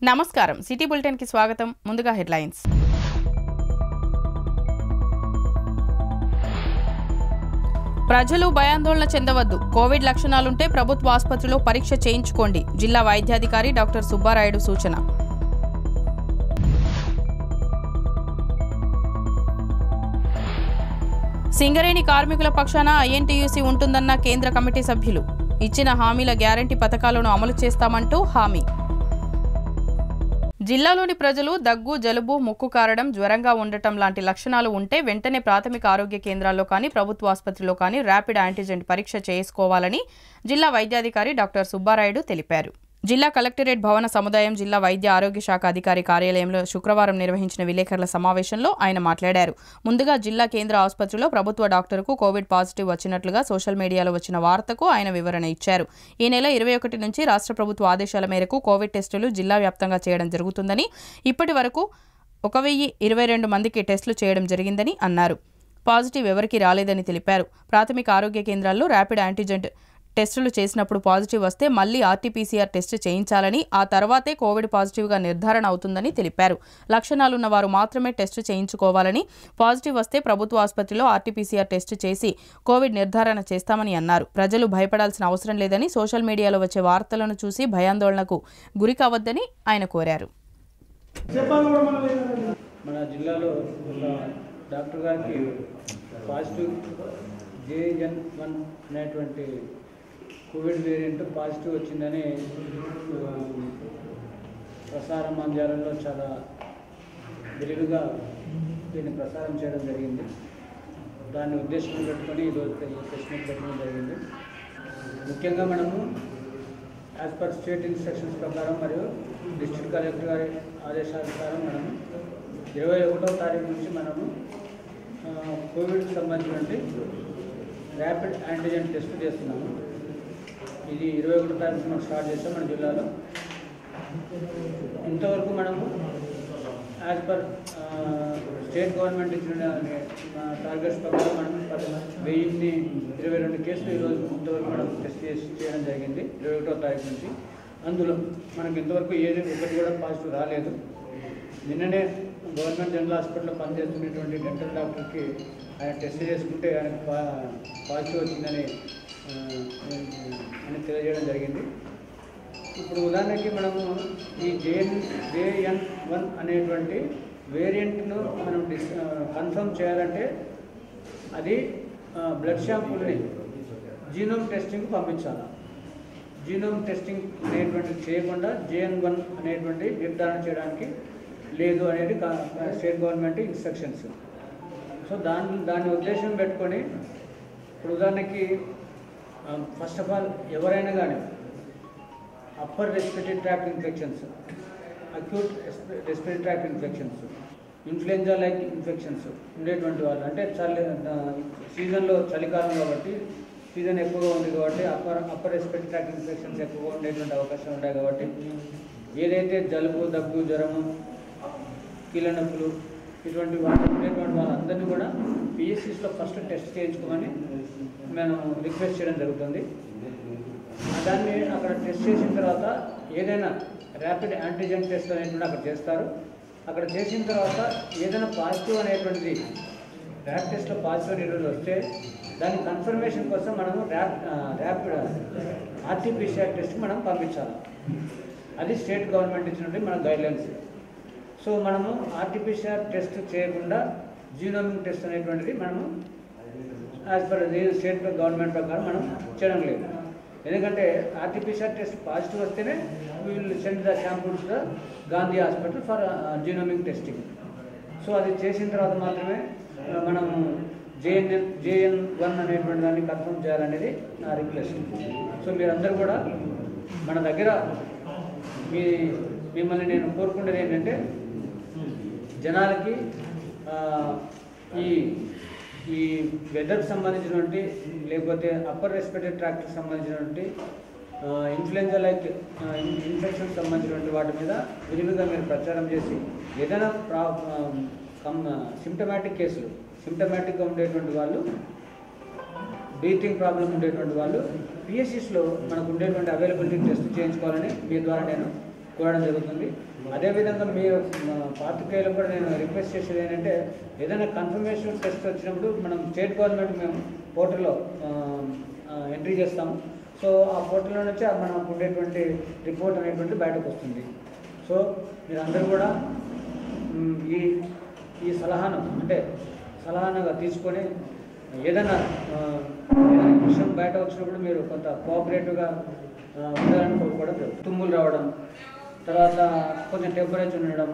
నమస్కారం city bulletin కి స్వాగతం ముందుగా హెడ్లైన్స్ ప్రజలు భయాందోళన చెందవద్దు కోవిడ్ లక్షణాలుంటే ప్రభుత్వ ఆసుపత్రిలో పరీక్ష చేయించుకోండి జిల్లా వైద్యాధికారి డాక్టర్ సుబ్బారాయుడు సూచన సింగరేణి కార్మికుల పక్షాన ఐఎన్టీయూసీ ఉంటుందన్న కేంద్ర కమిటీ సభ్యులు ఇచ్చిన హామీల గ్యారంటీ పథకాలను అమలు చేస్తామంటూ హామీ జిల్లాలోని ప్రజలు దగ్గు జలుబు ముక్కు కారడం జ్వరంగా ఉండటం లాంటి లక్షణాలు ఉంటే వెంటనే ప్రాథమిక ఆరోగ్య కేంద్రాల్లో కానీ ప్రభుత్వ ఆసుపత్రిలో కానీ ర్యాపిడ్ యాంటీజెన్ పరీక్ష చేసుకోవాలని జిల్లా వైద్యాధికారి డాక్టర్ సుబ్బారాయుడు తెలిపారు జిల్లా కలెక్టరేట్ భవన సముదాయం జిల్లా వైద్య ఆరోగ్య శాఖ అధికారి కార్యాలయంలో శుక్రవారం నిర్వహించిన విలేకరుల సమావేశంలో ఆయన మాట్లాడారు ముందుగా జిల్లా కేంద్ర ఆసుపత్రిలో ప్రభుత్వ డాక్టర్కు కోవిడ్ పాజిటివ్ వచ్చినట్లుగా సోషల్ మీడియాలో వచ్చిన వార్తకు ఆయన వివరణ ఇచ్చారు ఈ నెల 21 నుంచి రాష్ట్ర ప్రభుత్వ ఆదేశాల మేరకు కోవిడ్ టెస్టులు జిల్లా వ్యాప్తంగా చేయడం జరుగుతుందని ఇప్పటి వరకు 1022 మందికి టెస్టులు చేయడం జరిగిందని అన్నారు పాజిటివ్ ఎవరికీ రాలేదని తెలిపారు ప్రాథమిక ఆరోగ్య కేంద్రాల్లో ర్యాపిడ్ యాంటీజెన్ టెస్టులు చేసినప్పుడు పాజిటివ్ వస్తే మళ్లీ ఆర్టీపీసీఆర్ టెస్ట్ చేయించాలని ఆ తర్వాతే కోవిడ్ పాజిటివ్గా నిర్ధారణ అవుతుందని తెలిపారు లక్షణాలున్న వారు మాత్రమే టెస్టు చేయించుకోవాలని పాజిటివ్ వస్తే ప్రభుత్వ ఆసుపత్రిలో ఆర్టీపీసీఆర్ టెస్ట్ చేసి కోవిడ్ నిర్ధారణ చేస్తామని అన్నారు ప్రజలు భయపడాల్సిన అవసరం లేదని సోషల్ మీడియాలో వచ్చే వార్తలను చూసి భయాందోళనకు గురి కావద్దని ఆయన కోరారు మన జిల్లాలో డాక్టర్ గారికి పాజిటివ్ JN1 అనేటువంటి కోవిడ్ వేరియంట్ పాజిటివ్ వచ్చిందని ప్రసార మాధ్యమాలలో చాలా విరివిగా దీన్ని ప్రసారం చేయడం జరిగింది దాన్ని ఉద్దేశంలో పెట్టుకొని ఈరోజు ప్రెస్ మీట్ పెట్టడం జరిగింది ముఖ్యంగా మనము యాజ్ పర్ స్టేట్ ఇన్స్ట్రక్షన్స్ ప్రకారం మరియు డిస్ట్రిక్ట్ కలెక్టర్ గారి ఆదేశాల ప్రకారం మనము 21వ తారీఖు నుంచి మనము కోవిడ్కి సంబంధించినటువంటి ర్యాపిడ్ యాంటీజెన్ టెస్ట్ చేస్తున్నాము ఇది 21వ తారీఖు మనం స్టార్ట్ చేస్తాం మన జిల్లాలో ఇంతవరకు మనము యాజ్ పర్ స్టేట్ గవర్నమెంట్ ఇచ్చిన టార్గెట్స్ ప్రకారం మనం 1022 కేసులు ఈరోజు ఇంతవరకు మనం టెస్ట్ చేయడం జరిగింది 21వ తారీఖు నుంచి అందులో మనకు ఇంతవరకు ఒకటి కూడా పాజిటివ్ రాలేదు నిన్ననే గవర్నమెంట్ జనరల్ హాస్పిటల్లో పనిచేస్తున్నటువంటి డెంటల్ డాక్టర్కి ఆయన టెస్ట్ చేసుకుంటే ఆయనకు పాజిటివ్ వచ్చిందని అని తెలియజేయడం జరిగింది ఇప్పుడు ఉదాహరణకి మనము ఈ JN1 అనేటువంటి వేరియంట్ను మనం కన్ఫర్మ్ చేయాలంటే అది బ్లడ్ శాంపుల్ని జీనోమ్ టెస్టింగ్ పంపించాలి జీనోమ్ టెస్టింగ్ అనేటువంటిది చేయకుండా JN1 అనేటువంటి నిర్ధారణ చేయడానికి లేదు అనేది స్టేట్ గవర్నమెంట్ ఇన్స్ట్రక్షన్స్ సో దాన్ని ఉద్దేశం పెట్టుకొని ఇప్పుడు ఉదాహరణకి ఫస్ట్ ఆఫ్ ఆల్ ఎవరైనా కానీ upper respiratory tract infections acute respiratory tract infections influenza like infections ఉండేటువంటి వాళ్ళు అంటే సీజన్లో చలికాలం కాబట్టి సీజన్ ఎక్కువగా ఉంది కాబట్టి అప్పర్ రెస్పిరేటరీ ట్రాక్ట్ ఇన్ఫెక్షన్స్ ఎక్కువగా ఉండేటువంటి అవకాశం ఉంటాయి కాబట్టి ఏదైతే జలుబు దగ్గు జ్వరము కీళ్ళ నొప్పులు ఇటువంటి ఉండేటువంటి వాళ్ళందరినీ కూడా పిఎస్సిస్లో ఫస్ట్ టెస్ట్ చేయించుకోమని మేము రిక్వెస్ట్ చేయడం జరుగుతుంది దాన్ని అక్కడ టెస్ట్ చేసిన తర్వాత ఏదైనా ర్యాపిడ్ యాంటీజెన్ టెస్ట్ అనేటువంటి అక్కడ చేస్తారు అక్కడ చేసిన తర్వాత ఏదైనా పాజిటివ్ అనేటువంటిది ర్యాపిడ్ టెస్ట్లో పాజిటివ్ అనేటువంటి వస్తే దాని కన్ఫర్మేషన్ కోసం మనము ర్యాపిడ్ ఆర్టీపీసీఆర్ టెస్ట్కి మనం పంపించాలి అది స్టేట్ గవర్నమెంట్ ఇచ్చినటువంటి మన గైడ్లైన్స్ సో మనము ఆర్టీపీసీఆర్ టెస్ట్ చేయకుండా జీనోమిక్ టెస్ట్ అనేటువంటిది మనము యాజ్ పర్ స్టేట్ గవర్నమెంట్ ప్రకారం మనం చేయడం లేదు ఎందుకంటే ఆర్టీపీసీఆర్ టెస్ట్ పాజిటివ్ వస్తేనే will send the samples the Gandhi hospital for genomic testing so అది చేసిన తర్వాత మాత్రమే మనము JN1 అనేటువంటి దాన్ని కన్ఫర్మ్ చేయాలనేది నా రిక్వెస్ట్ సో మీరందరూ కూడా మన దగ్గర మిమ్మల్ని నేను కోరుకునేది ఏంటంటే జనాలకి ఈ వెదర్కి సంబంధించినటువంటి లేకపోతే అప్పర్ రెస్పిరేటరీ ట్రాక్ట్కి సంబంధించినటువంటి ఇన్ఫ్లుయెంజా లైక్ ఇన్ఫెక్షన్కి సంబంధించినటువంటి వాటి మీద విరివిగా మీరు ప్రచారం చేసి ఏదైనా సిమ్టమాటిక్ కేసులు సిమ్టమాటిక్గా ఉండేటువంటి వాళ్ళు బ్రీతింగ్ ప్రాబ్లం ఉండేటువంటి వాళ్ళు పిఎస్సిస్లో మనకు ఉండేటువంటి అవైలబిలిటీ టెస్ట్ చేయించుకోవాలని మీ ద్వారా నేను కోరడం జరుగుతుంది. అదేవిధంగా మీ పాత్రికేయులకు కూడా నేను రిక్వెస్ట్ చేసేది ఏంటంటే ఏదైనా కన్ఫర్మేషన్ టెస్ట్ వచ్చినప్పుడు మనం స్టేట్ గవర్నమెంట్ మేము పోర్టల్లో ఎంట్రీ చేస్తాము. సో ఆ పోర్టల్లో నుంచి మనకు ఉండేటువంటి రిపోర్ట్ అనేటువంటి బయటకు వస్తుంది. సో మీరందరూ కూడా ఈ సలహాను అంటే సలహానుగా తీసుకొని ఏదైనా విషయం బయట వచ్చినప్పుడు మీరు కొంత కోఆపరేటివ్గా ఉండాలని కోరుకోవడం జరుగుతుంది. తుమ్ములు రావడం, తర్వాత కొంచెం టెంపరేచర్ ఉండడం,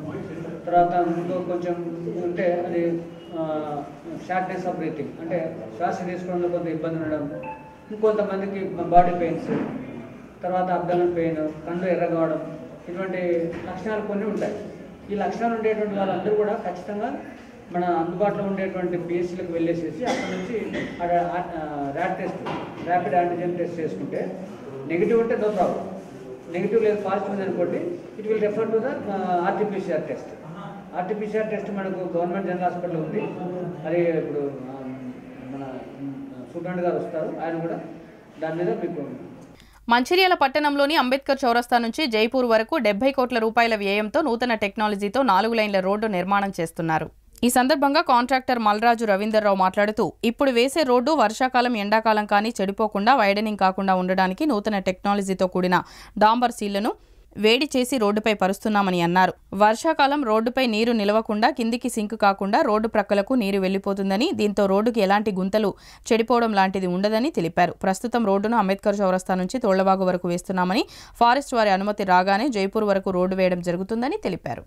తర్వాత కొంచెం ఉంటే అది షార్ట్నెస్ ఆఫ్ బ్రీతింగ్ అంటే శ్వాస తీసుకోవడంలో కొంత ఇబ్బంది ఉండడం, ఇంకొంతమందికి బాడీ పెయిన్స్, తర్వాత అబ్డామినల్ పెయిన్, కళ్ళు ఎర్రగవడం, ఇటువంటి లక్షణాలు కొన్ని ఉంటాయి. ఈ లక్షణాలు ఉండేటువంటి వాళ్ళందరూ కూడా ఖచ్చితంగా మన అందుబాటులో ఉండేటువంటి పిఎస్సీలకు వెళ్ళేసేసి అక్కడ నుంచి ర్యాపిడ్ యాంటిజెన్ టెస్ట్ చేసుకుంటే నెగిటివ్ ఉంటే నో ప్రాబ్లం, నెగిటివ్ లేదు పాజిటివ్ ఉంది అనుకోండి, it will refer to the RTPCR test. RTPCR test మనకు గవర్నమెంట్ జనరల్ హాస్పిటల్ ఉంది. అది ఇప్పుడు మన సూపరింటెండెంట్ గారు వస్తారు, ఆయన కూడా దాని మీద మీకు. మంచిర్యాల పట్టణంలోని అంబేద్కర్ చౌరస్తా నుంచి జైపూర్ వరకు 70 కోట్ల రూపాయల వ్యయంతో నూతన టెక్నాలజీతో 4 లైన్ల రోడ్డు నిర్మాణం చేస్తున్నారు. ఈ సందర్భంగా కాంట్రాక్టర్ మల్రాజు రవీందర్రావు మాట్లాడుతూ ఇప్పుడు వేసే రోడ్డు వర్షాకాలం ఎండాకాలం కానీ చెడిపోకుండా వైడనింగ్ కాకుండా ఉండడానికి నూతన టెక్నాలజీతో కూడిన డాంబర్ సీళ్లను వేడి చేసి రోడ్డుపై పరుస్తున్నామని అన్నారు. వర్షాకాలం రోడ్డుపై నీరు నిలవకుండా కిందికి సింక్ కాకుండా రోడ్డు ప్రక్కలకు నీరు వెళ్లిపోతుందని, దీంతో రోడ్డుకి ఎలాంటి గుంతలు చెడిపోవడం లాంటిది ఉండదని తెలిపారు. ప్రస్తుతం రోడ్డును అంబేద్కర్ చౌరస్తా నుంచి తోళ్లవాగు వరకు వేస్తున్నామని, ఫారెస్ట్ వారి అనుమతి రాగానే జైపూర్ వరకు రోడ్డు వేయడం జరుగుతుందని తెలిపారు.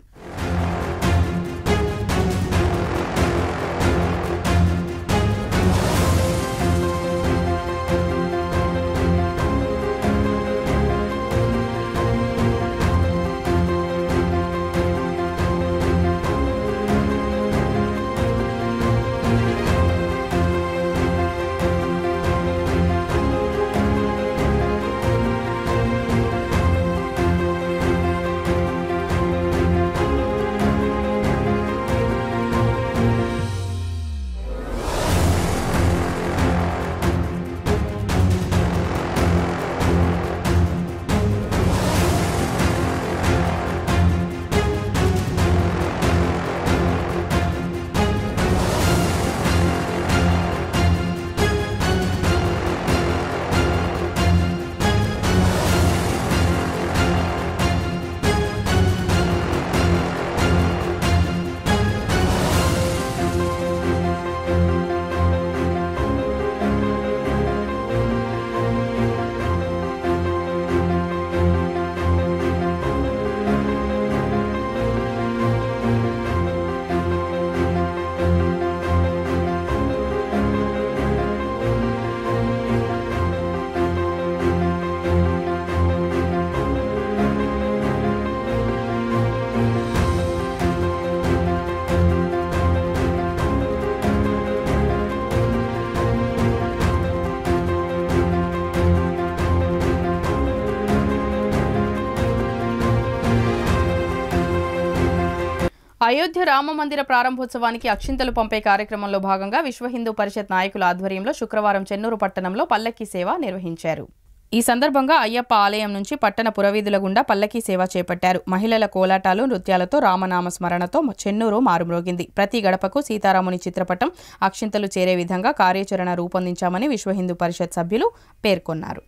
అయోధ్య రామ మందిర ప్రారంభోత్సవానికి అక్షింతలు పంపే కార్యక్రమంలో భాగంగా విశ్వ హిందూ పరిషత్ నాయకుల ఆధ్వర్యంలో శుక్రవారం చెన్నూరు పట్టణంలో పల్లకీ సేవ నిర్వహించారు. ఈ సందర్భంగా అయ్యప్ప ఆలయం నుంచి పట్టణ పురవీధుల గుండా పల్లకీ సేవ చేపట్టారు. మహిళల కోలాటాలు, నృత్యాలతో రామనామ స్మరణతో చెన్నూరు మారుమ్రోగింది. ప్రతి గడపకు సీతారాముని చిత్రపటం, అక్షింతలు చేరే విధంగా కార్యాచరణ రూపొందించామని విశ్వ హిందూ పరిషత్ సభ్యులు పేర్కొన్నారు.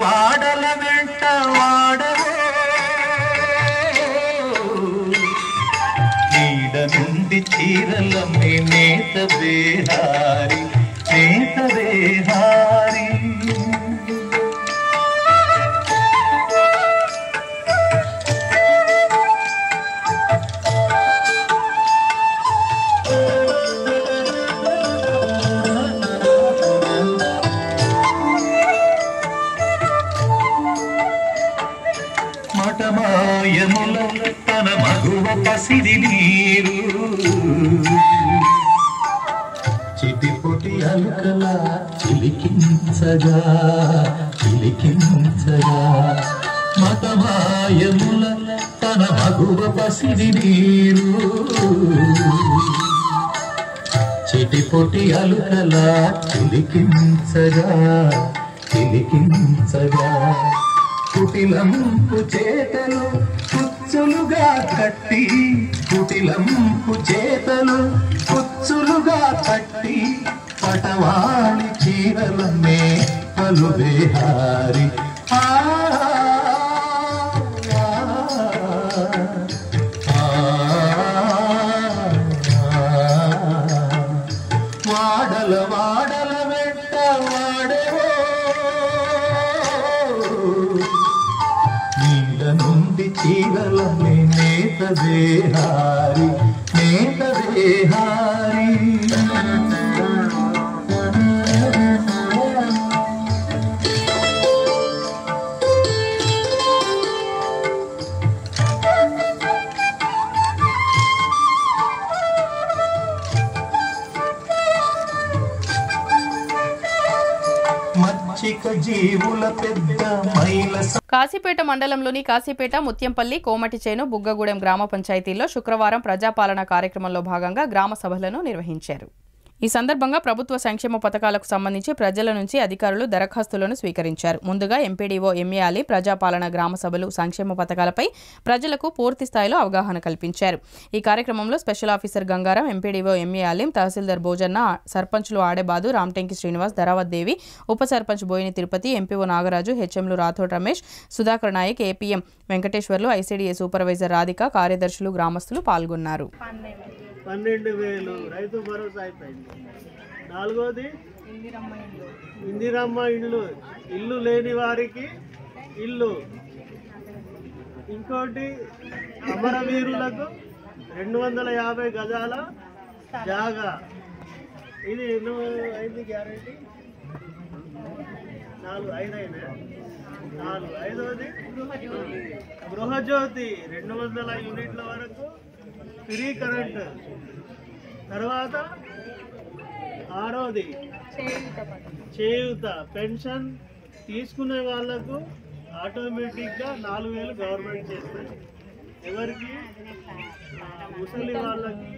వాడల వెంట వాడవో నీడ నుండి చీరలమ్మి నేత బేహారి మటమాయముల తన మగువ పసిడి నీరు చిటిపొటి అలుకల చిలికించగా మటమాయముల తన మగువ పసిడి నీరు చిటిపొటి అలుకలా చిలికించగా చిలికించగా కుటిలంపు చేతలు కుచ్చులుగా కట్టి కుటిలంపు చేతలు కుచ్చులుగా కట్టి పటవాణి చీరలనే పలువేహారి వాడల వాడల వెంట వాడేవో నీళ్ళ నుండి చీరలనే నేత దేహారి నేత దేహారి జీవుల పెద్ద మైల కాశీపేట మండలంలోని కాశీపేట ముత్యంపల్లి కోమటిచేను బుగ్గగూడెం గ్రామ పంచాయతీల్లో శుక్రవారం ప్రజాపాలన కార్యక్రమంలో భాగంగా గ్రామ సభలను నిర్వహించారు. ఈ సందర్భంగా ప్రభుత్వ సంక్షేమ పథకాలకు సంబంధించి ప్రజల నుంచి అధికారులు దరఖాస్తులను స్వీకరించారు. ముందుగా ఎంపీడీఓ ఎంఏ అలీ ప్రజాపాలన గ్రామ సభలు సంక్షేమ పథకాలపై ప్రజలకు పూర్తి స్థాయిలో అవగాహన కల్పించారు. ఈ కార్యక్రమంలో special officer Gangaram, MPDO M A Aleem, tahsildar Bhojanna, సర్పంచ్లు ఆడేబాదు, రామటెంకి శ్రీనివాస్, ధరావత్ దేవి, ఉప సర్పంచ్ బోయిని తిరుపతి, ఎంపీఓ నాగరాజు, హెచ్ఎంలు Rathod Ramesh, Sudhakar Nayak, APM Venkateswarlu, ICDA supervisor Radhika, కార్యదర్శులు, గ్రామస్తులు పాల్గొన్నారు. 12,000 రైతు భరోసా అయిపోయింది. 4వది ఇందిరమ్మ ఇల్లు, ఇల్లు లేని వారికి ఇల్లు. ఇంకోటి అమరవీరులకు 250 గజాల జాగా. ఇది ఎన్నో అయింది గ్యారెంటీ? 4, 5 అయినా. 4. 5వది గృహజ్యోతి 200 యూనిట్ల వరకు ఫ్రీ కరెంట్. తర్వాత 6వది చేయూత పెన్షన్ తీసుకునే వాళ్లకు ఆటోమేటిక్గా 4,000 గవర్నమెంట్ చేస్తుంది. ఎవరికి? ముసలి వాళ్ళకి,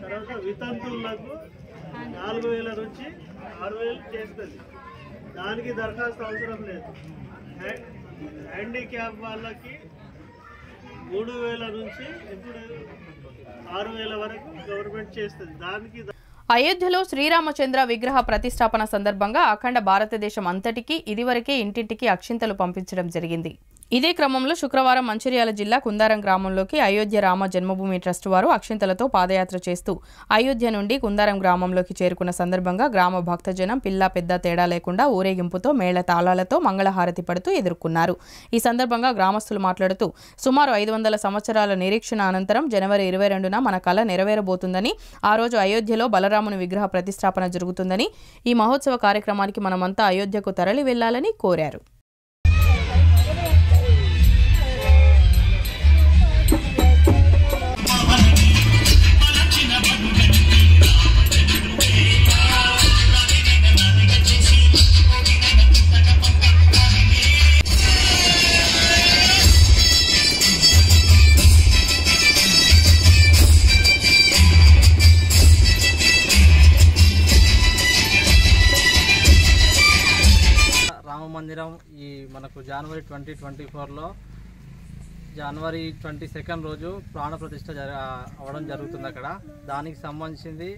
తర్వాత వితంతువులకు 4,000 నుంచి 6,000 చేస్తుంది. దానికి దరఖాస్తు అవసరం లేదు. హ్యాండిక్యాప్ వాళ్ళకి 3,000 నుంచి ఇప్పుడు 6,000 వరకు గవర్నమెంట్ చేస్తుంది. దానికి అయోధ్యలో శ్రీరామచంద్ర విగ్రహ ప్రతిష్టాపన సందర్భంగా అఖండ భారతదేశం అంతటికీ ఇదివరకే ఇంటింటికి అక్షింతలు పంపించడం జరిగింది. ఇదే క్రమంలో శుక్రవారం మంచిర్యాల జిల్లా కుందారం గ్రామంలోకి అయోధ్య రామ జన్మభూమి ట్రస్ట్ వారు అక్షింతలతో పాదయాత్ర చేస్తూ అయోధ్య నుండి కుందారం గ్రామంలోకి చేరుకున్న సందర్భంగా గ్రామ భక్తజనం పిల్ల పెద్ద తేడా లేకుండా ఊరేగింపుతో మేళ తాళాలతో మంగళహారతి పడుతూ ఎదుర్కొన్నారు. ఈ సందర్భంగా గ్రామస్తులు మాట్లాడుతూ సుమారు 500 సంవత్సరాల నిరీక్షణ అనంతరం జనవరి 22న మన కళ నెరవేరబోతుందని, ఆ రోజు అయోధ్యలో బలరాముని విగ్రహ ప్రతిష్టాపన జరుగుతుందని, ఈ మహోత్సవ కార్యక్రమానికి మనమంతా అయోధ్యకు తరలి వెళ్లాలని కోరారు. మందిరం ఈ మనకు జనవరి 2024లో జనవరి 22 రోజు ప్రాణ ప్రతిష్ఠ అవ్వడం జరుగుతుంది. అక్కడ దానికి సంబంధించింది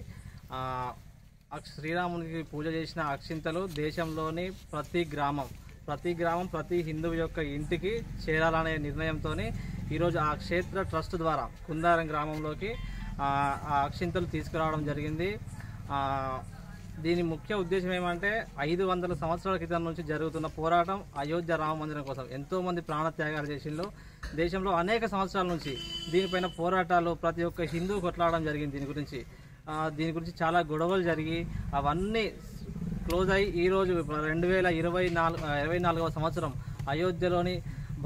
శ్రీరామునికి పూజ చేసిన అక్షింతలు దేశంలోని ప్రతి గ్రామం ప్రతి హిందువు యొక్క ఇంటికి చేరాలనే నిర్ణయంతో ఈరోజు ఆ క్షేత్ర ట్రస్ట్ ద్వారా కుందారం గ్రామంలోకి ఆ అక్షింతలు తీసుకురావడం జరిగింది. దీని ముఖ్య ఉద్దేశం ఏమంటే 500 సంవత్సరాల క్రితం నుంచి జరుగుతున్న పోరాటం అయోధ్య రామ మందిరం కోసం ఎంతోమంది ప్రాణత్యాగాలు చేసిండ్రు. దేశంలో అనేక సంవత్సరాల నుంచి దీనిపైన పోరాటాలు ప్రతి ఒక్క హిందూ కొట్లాడడం జరిగింది. దీని గురించి చాలా గొడవలు జరిగి అవన్నీ క్లోజ్ అయ్యి ఈరోజు 2024వ సంవత్సరం అయోధ్యలోని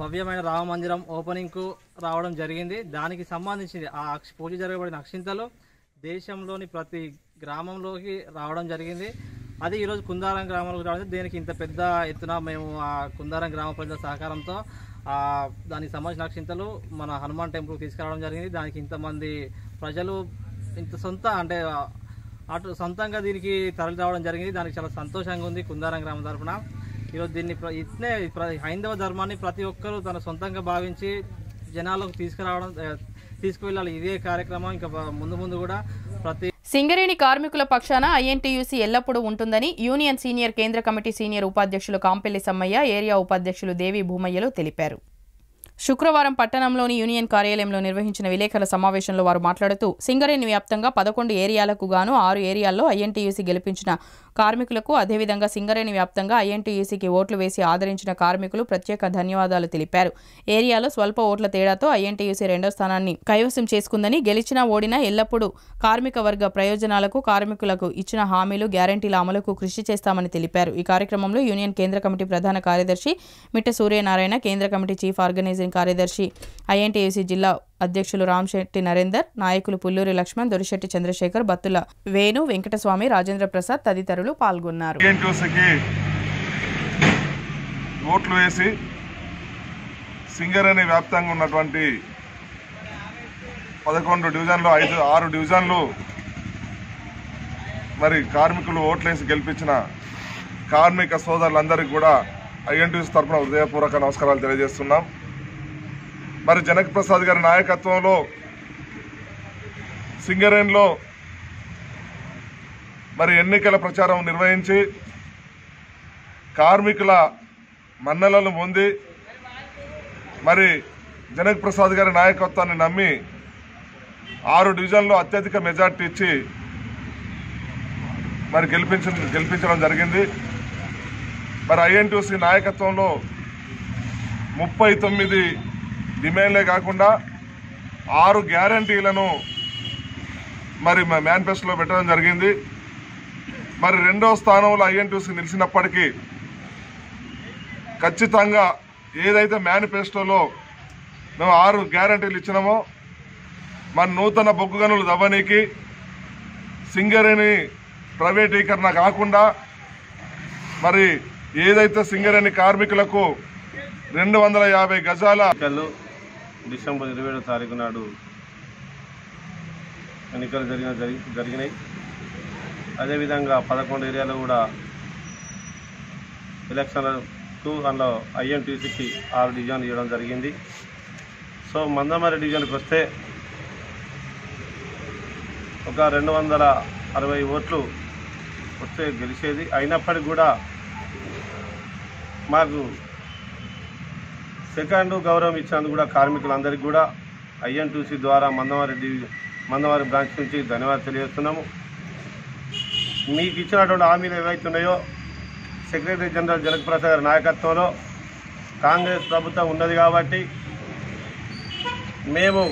భవ్యమైన రామ మందిరం ఓపెనింగ్కు రావడం జరిగింది. దానికి సంబంధించింది ఆ పూజ జరగబడిన అక్షింతలు దేశంలోని ప్రతి గ్రామంలోకి రావడం జరిగింది. అది ఈరోజు కుందారం గ్రామంలోకి రావడం. దీనికి ఇంత పెద్ద ఎత్తున మేము ఆ కుందారం గ్రామ ప్రజల సహకారంతో దానికి సంబంధించిన అక్షింతలు మన హనుమాన్ టెంపుల్కి తీసుకురావడం జరిగింది. దానికి ఇంతమంది ప్రజలు ఇంత సొంత అంటే అటు సొంతంగా దీనికి తరలి రావడం జరిగింది. దానికి చాలా సంతోషంగా ఉంది కుందారం గ్రామం తరఫున. ఈరోజు దీన్ని ఇట్నే హైందవ ధర్మాన్ని ప్రతి ఒక్కరూ తన సొంతంగా భావించి జనాలకు తీసుకువెళ్ళాలి. ఇదే కార్యక్రమం ఇంకా ముందు ముందు కూడా ప్రతి సింగరేణి కార్మికుల పక్షాన ఐఎన్టీయూసీ ఎల్లప్పుడూ ఉంటుందని యూనియన్ సీనియర్ కేంద్ర కమిటీ సీనియర్ ఉపాధ్యక్షులు కాంపెల్లి సమ్మయ్య, ఏరియా ఉపాధ్యక్షులు దేవి భూమయ్యలు తెలిపారు. శుక్రవారం పట్టణంలోని యూనియన్ కార్యాలయంలో నిర్వహించిన విలేకరుల సమావేశంలో వారు మాట్లాడుతూ సింగరేణి వ్యాప్తంగా 11 ఏరియాలకు గాను 6 ఏరియాల్లో ఐఎన్టీయూసీ గెలిపించిన కార్మికులకు, అదేవిధంగా సింగరేణి వ్యాప్తంగా ఐఎన్టీయూసీకి ఓట్లు వేసి ఆదరించిన కార్మికులు ప్రత్యేక ధన్యవాదాలు తెలిపారు. ఏరియాలో స్వల్ప ఓట్ల తేడాతో ఐఎన్టీయూసీ 2వ స్థానాన్ని కైవసం చేసుకుందని, గెలిచినా ఓడినా ఎల్లప్పుడూ కార్మిక వర్గ ప్రయోజనాలకు, కార్మికులకు ఇచ్చిన హామీలు, గ్యారంటీల అమలుకు కృషి చేస్తామని తెలిపారు. ఈ కార్యక్రమంలో యూనియన్ కేంద్ర కమిటీ ప్రధాన కార్యదర్శి మిట్ట సూర్యనారాయణ, కేంద్ర కమిటీ చీఫ్ ఆర్గనైజింగ్ కార్యదర్శి ఐఎన్టీయూసీ జిల్లా అధ్యక్షులు రామశెట్టి నరేందర్, నాయకులు పుల్లూరి లక్ష్మణ్, దొరిశెట్టి చంద్రశేఖర్, బత్తుల వేణు, వెంకటస్వామి, రాజేంద్ర ప్రసాద్ తదితరులు పాల్గొన్నారు. ఓట్లు వేసి సింగరేణి వ్యాప్తంగా ఉన్నటువంటి 11 డివిజన్లు 6 డివిజన్లు మరి కార్మికులు ఓట్లేసి గెలిపించిన కార్మిక సోదరులందరికీ కూడా ఐఎన్టీయూసీ తరఫున హృదయపూర్వక నమస్కారాలు తెలియజేస్తున్నాం. మరి జనక్ ప్రసాద్ గారి నాయకత్వంలో సింగరేణిలో మరి ఎన్నికల ప్రచారం నిర్వహించి కార్మికుల మన్నలను పొంది మరి జనక్ ప్రసాద్ గారి నాయకత్వాన్ని నమ్మి 6 డివిజన్లో అత్యధిక మెజార్టీ ఇచ్చి మరి గెలిపించడం జరిగింది. మరి ఐఎన్టీయూసీ నాయకత్వంలో 39 డిమాండ్లే కాకుండా 6 గ్యారంటీలను మరి మేనిఫెస్టోలో పెట్టడం జరిగింది. మరి 2వ స్థానంలో ఐఎన్టీయూసీ నిలిచినప్పటికీ ఖచ్చితంగా ఏదైతే మేనిఫెస్టోలో మేము 6 గ్యారంటీలు ఇచ్చినామో మన నూతన బొగ్గు గనులు దవ్వనీకి, సింగరేణి ప్రైవేటీకరణ కాకుండా మరి ఏదైతే సింగరేణి కార్మికులకు 250 గజాల డిసెంబర్ 27వ తారీఖు నాడు ఎన్నికలు జరిగినాయి. అదేవిధంగా 11 ఏరియాలో కూడా ఎలక్షన్లకు అందులో ఐఎన్టీయూసీకి 6 డివిజన్లు ఇవ్వడం జరిగింది. సో మందమరి డివిజన్కి వస్తే ఒక 260 ఓట్లు వస్తే గెలిచేది. అయినప్పటికీ కూడా మాకు సెకండ్ గౌరవం ఇచ్చినందుకు కూడా కార్మికులందరికీ కూడా ఐఎన్టీయూసీ ద్వారా మందమరి బ్రాంచ్ నుంచి ధన్యవాదాలు తెలియజేస్తున్నాము. మీకు ఇచ్చినటువంటి హామీలు ఏవైతున్నాయో సెక్రటరీ జనరల్ జనక్ ప్రసాద్ గారి నాయకత్వంలో కాంగ్రెస్ ప్రభుత్వం ఉన్నది కాబట్టి మేము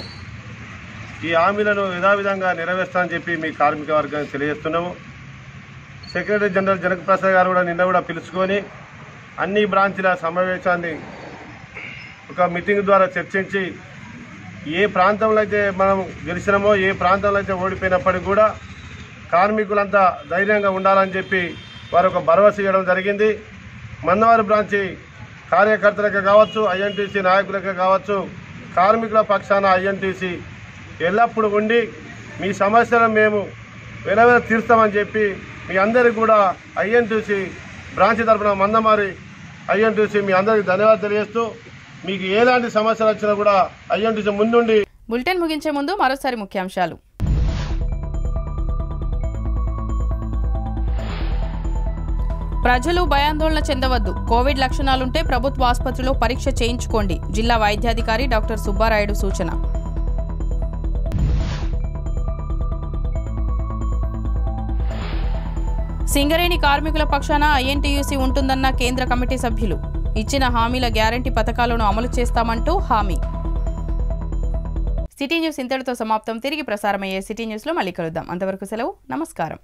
ఈ హామీలను యథావిధంగా నెరవేర్స్తామని చెప్పి మీ కార్మిక వర్గానికి తెలియజేస్తున్నాము. సెక్రటరీ జనరల్ జనక్ ప్రసాద్ గారు కూడా నిన్న కూడా పిలుచుకొని అన్ని బ్రాంచ్ల సమావేశాన్ని ఒక మీటింగ్ ద్వారా చర్చించి ఏ ప్రాంతంలో అయితే మనం గెలిచినామో, ఏ ప్రాంతంలో అయితే ఓడిపోయినప్పటికీ కూడా కార్మికులంతా ధైర్యంగా ఉండాలని చెప్పి వారు ఒక భరోసా ఇవ్వడం జరిగింది. మందమరి బ్రాంచి కార్యకర్తలకు కావచ్చు, ఐఎన్టీయూసీ నాయకులకు కావచ్చు, కార్మికుల పక్షాన ఐఎన్టీయూసీ ఎల్లప్పుడూ ఉండి మీ సమస్యలను మేము వెలవెల తీర్స్తామని చెప్పి మీ అందరికీ కూడా ఐఎన్టీయూసీ బ్రాంచ్ తరఫున మందమరి ఐఎన్టీయూసీ మీ అందరికీ ధన్యవాదాలు తెలియజేస్తూ మీకు ఎలాంటి సమస్యలు వచ్చినా కూడా ఐఎన్టీయూసీ ముందుండి. బులెటిన్ ముగించే ముందు మరోసారి ముఖ్యాంశాలు. ప్రజలు భయాందోళన చెందవద్దు. కోవిడ్ లక్షణాలుంటే ప్రభుత్వ ఆసుపత్రిలో పరీక్ష చేయించుకోండి. జిల్లా వైద్యాధికారి డాక్టర్ సుబ్బారాయుడు సూచన. సింగరేణి కార్మికుల పక్షాన ఐఎన్టీయూసీ ఉంటుందన్న కేంద్ర కమిటీ సభ్యులు. ఇచ్చిన హామీల గ్యారంటీ పథకాలను అమలు చేస్తామంటూ హామీ. సిటీ న్యూస్ ఇంతటితో సమాప్తం. తిరిగి ప్రసారమయ్యే సిటీ న్యూస్లో మళ్ళీ కలుద్దాం. అంతవరకు సెలవు. నమస్కారం.